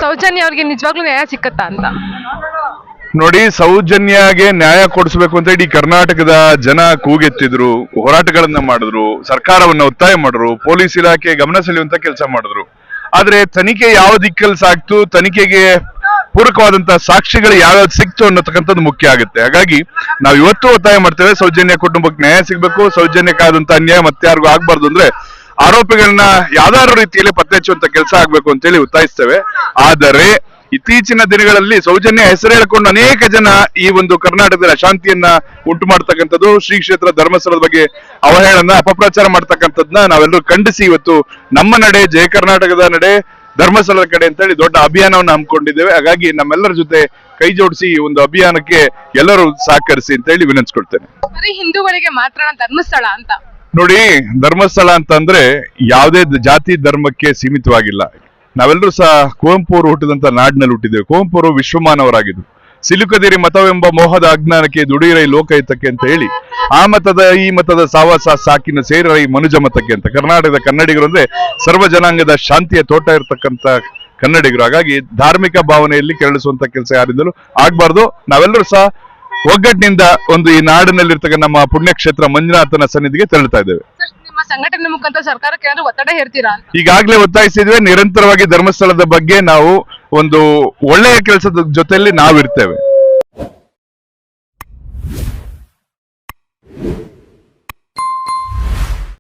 ಸೌಜನ್ಯ ಅವ್ರಿಗೆ ನಿಜವಾಗ್ಲೂ ನ್ಯಾಯ ಸಿಕ್ಕತ್ತಾ ಅಂತ? ನೋಡಿ, ಸೌಜನ್ಯಗೆ ನ್ಯಾಯ ಕೊಡಿಸ್ಬೇಕು ಅಂತ ಇಡೀ ಕರ್ನಾಟಕದ ಜನ ಕೂಗೆತ್ತಿದ್ರು, ಹೋರಾಟಗಳನ್ನ ಮಾಡಿದ್ರು, ಸರ್ಕಾರವನ್ನ ಒತ್ತಾಯ ಮಾಡಿದ್ರು, ಪೊಲೀಸ್ ಇಲಾಖೆ ಗಮನ ಸೆಳೆಯುವಂತ ಕೆಲಸ ಮಾಡಿದ್ರು. ಆದ್ರೆ ತನಿಖೆ ಯಾವ ದಿಕ್ಕಲ್ಲಿ ಸಾಕ್ತು, ತನಿಖೆಗೆ ಪೂರಕವಾದಂತಹ ಸಾಕ್ಷಿಗಳು ಯಾವ್ಯಾವ್ದು ಸಿಕ್ತು ಅನ್ನತಕ್ಕಂಥದ್ದು ಮುಖ್ಯ ಆಗುತ್ತೆ. ಹಾಗಾಗಿ ನಾವು ಇವತ್ತು ಒತ್ತಾಯ ಮಾಡ್ತೇವೆ, ಸೌಜನ್ಯ ಕುಟುಂಬಕ್ಕೆ ನ್ಯಾಯ ಸಿಗ್ಬೇಕು. ಸೌಜನ್ಯಕ್ಕಾದಂತ ಅನ್ಯಾಯ ಮತ್ತೆ ಯಾರಿಗೂ ಆಗ್ಬಾರ್ದು. ಅಂದ್ರೆ ಆರೋಪಿಗಳನ್ನ ಯಾವ್ದಾದ್ರು ರೀತಿಯಲ್ಲಿ ಪತ್ತೆ ಹಚ್ಚುವಂತ ಕೆಲಸ ಆಗ್ಬೇಕು ಅಂತೇಳಿ ಒತ್ತಾಯಿಸ್ತೇವೆ. ಆದರೆ ಇತ್ತೀಚಿನ ದಿನಗಳಲ್ಲಿ ಸೌಜನ್ಯ ಹೆಸರು ಹೇಳ್ಕೊಂಡು ಅನೇಕ ಜನ ಈ ಒಂದು ಕರ್ನಾಟಕದ ಅಶಾಂತಿಯನ್ನ ಉಂಟು ಮಾಡ್ತಕ್ಕಂಥದ್ದು, ಶ್ರೀ ಕ್ಷೇತ್ರ ಧರ್ಮಸ್ಥಳದ ಬಗ್ಗೆ ಅವಹೇಳನ ಅಪಪ್ರಚಾರ ಮಾಡ್ತಕ್ಕಂಥದ್ದನ್ನ ನಾವೆಲ್ಲರೂ ಖಂಡಿಸಿ ಇವತ್ತು ನಮ್ಮ ನಡೆ ಜಯ ಕರ್ನಾಟಕದ ನಡೆ ಧರ್ಮಸ್ಥಳದ ಕಡೆ ಅಂತೇಳಿ ದೊಡ್ಡ ಅಭಿಯಾನವನ್ನು ಹಮ್ಮಿಕೊಂಡಿದ್ದೇವೆ. ಹಾಗಾಗಿ ನಮ್ಮೆಲ್ಲರ ಜೊತೆ ಕೈ ಜೋಡಿಸಿ ಈ ಒಂದು ಅಭಿಯಾನಕ್ಕೆ ಎಲ್ಲರೂ ಸಹಕರಿಸಿ ಅಂತ ಹೇಳಿ ವಿನಂತಿಸ್ಕೊಳ್ತೇನೆ. ಬರೀ ಹಿಂದೂಗಳಿಗೆ ಮಾತ್ರ ಧರ್ಮಸ್ಥಳ ಅಂತ? ನೋಡಿ, ಧರ್ಮಸ್ಥಳ ಅಂತಂದ್ರೆ ಯಾವುದೇ ಜಾತಿ ಧರ್ಮಕ್ಕೆ ಸೀಮಿತವಾಗಿಲ್ಲ. ನಾವೆಲ್ಲರೂ ಸಹ ಕುವೆಂಪು ಅವರು ಹುಟ್ಟಿದಂತ ನಾಡಿನಲ್ಲಿ ಹುಟ್ಟಿದ್ದೇವೆ. ಕುವೆಂಪು ಅವರು ವಿಶ್ವಮಾನವರಾಗಿದ್ದು, ಸಿಲುಕದಿರಿ ಮತವೆಂಬ ಮೋಹದ ಅಜ್ಞಾನಕ್ಕೆ ದುಡಿಯಿರೈ ಲೋಕಹಿತಕ್ಕೆ ಅಂತ ಹೇಳಿ ಆ ಮತದ ಈ ಮತದ ಸಾವಾಸ ಸಾಕಿನ ಸೇರೈ ಮನುಜ ಮತಕ್ಕೆ ಅಂತ ಕರ್ನಾಟಕದ ಕನ್ನಡಿಗರು ಅಂದ್ರೆ ಸರ್ವ ಜನಾಂಗದ ಶಾಂತಿಯ ತೋಟ ಇರತಕ್ಕಂತ ಕನ್ನಡಿಗರು. ಹಾಗಾಗಿ ಧಾರ್ಮಿಕ ಭಾವನೆಯಲ್ಲಿ ಕೆರಳಿಸುವಂತ ಕೆಲಸ ಯಾರಿಂದಲೂ ಆಗ್ಬಾರ್ದು. ನಾವೆಲ್ಲರೂ ಸಹ ಒಗ್ಗಟ್ಟಿನಿಂದ ಒಂದು ಈ ನಾಡಿನಲ್ಲಿರ್ತಕ್ಕಂಥ ನಮ್ಮ ಪುಣ್ಯಕ್ಷೇತ್ರ ಮಂಜುನಾಥನ ಸನ್ನಿಧಿಗೆ ತೆರಳುತ್ತಾ ಇದ್ದೇವೆ. ನಿಮ್ಮ ಸಂಘಟನೆ ಮುಖಾಂತರ ಸರ್ಕಾರಕ್ಕೆ ಏನಾದ್ರು ಒತ್ತಡ ಹೇರ್ತೀರಾ? ಈಗಾಗಲೇ ಒತ್ತಾಯಿಸಿದ್ವಿ. ನಿರಂತರವಾಗಿ ಧರ್ಮಸ್ಥಳದ ಬಗ್ಗೆ ನಾವು ಒಂದು ಒಳ್ಳೆಯ ಕೆಲಸದ ಜೊತೆಯಲ್ಲಿ ನಾವಿರ್ತೇವೆ.